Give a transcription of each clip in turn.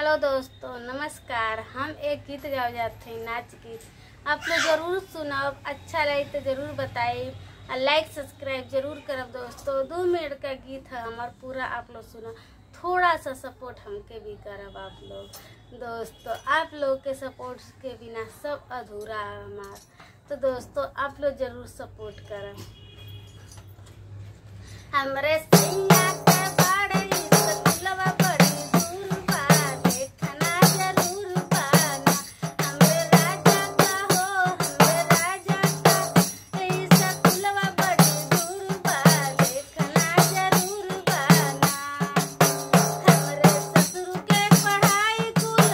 Hello दोस्तों, नमस्कार। हम एक गीत गाओ जाते हैं, नाच गीत। आप लोग जरूर सुनाओ, अच्छा लगे तो जरूर बताइए और लाइक सब्सक्राइब जरूर करब दोस्तों। 2 मिनट का गीत है हमार, पूरा आप लोग सुनो। थोड़ा सा सपोर्ट हमके भी करब आप लोग दोस्तों। आप लोग के सपोर्ट के बिना सब अधूरा है हमार। तो दोस्तों आप लोग जरूर सपोर्ट करब। हमरे सैया के बाड़े सतुलवा बड़ी दूर बा, देखना जरूर बाना। हमरे राजा का हो, हमरे राजा का ई सतुलवा बड़ी दूर बा, देखना जरूर बाना। हमरे ससुर के पढ़ाई कुल,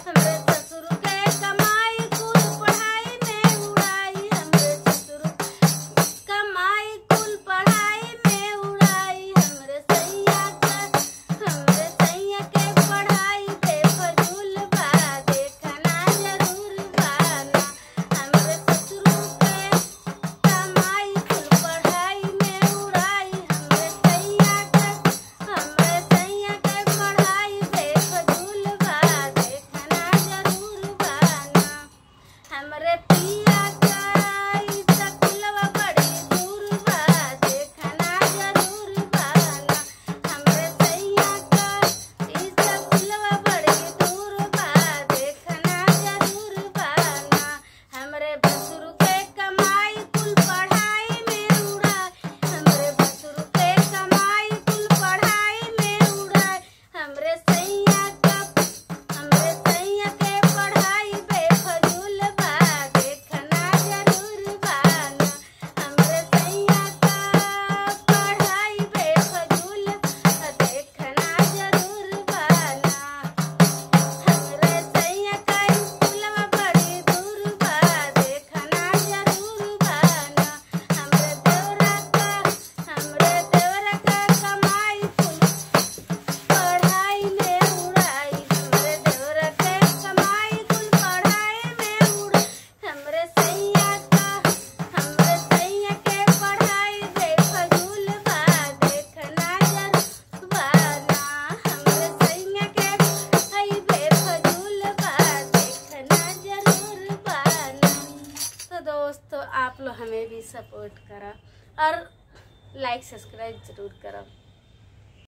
हमरे ससुर के कमाई कुल पढ़ाई में उड़ाई। हमरे ससुर कमाई कुल पढ़ाई में उड़ाई। हमरे सैया के पढ़ाई बेफजूल बा, देखना जरूर बाना। हमरे ससुर के कमाई कुल पढ़ाई में उड़ाई। हमरे सैया के पढ़ाई बेफजूल बा, देखना जरूर बाना। हमरे पिया का ई सकुलवा बड़ी दूर बा, देखना जरूर बाना। हमरे सैया का ई सकुलवा बड़ी दूर बा, देखना जरूर बाना। हमरे भसुर के कमाई कुल पढ़ाई में उड़ाई। हमरे भसुर के कमाई कुल पढ़ाई में उड़ाई। हमरे सैया के पढ़ाई बेफजूल बा, देखना जरूर बाना। हमरे सैया का पढ़ाई बेफजूल देखना जरूर बाना। हमरे सैया का स्कूलवा बड़ी दूर बा, देखना जरूर बाना। हमरे देवरा का कमाई कुल पढ़ाई में उड़ाई। हमरे देवरा के कमाई कुल पढ़ाई में उड़ाई। हमरे सैया के पढ़ाई बेफजूल बा, देखना जरूर बाना। हमरे सैया के पढ़ाई बेफजूल बा, देखना जरूर बाना। तो दोस्तों आप लोग हमें भी सपोर्ट करा और लाइक सब्सक्राइब जरूर करा।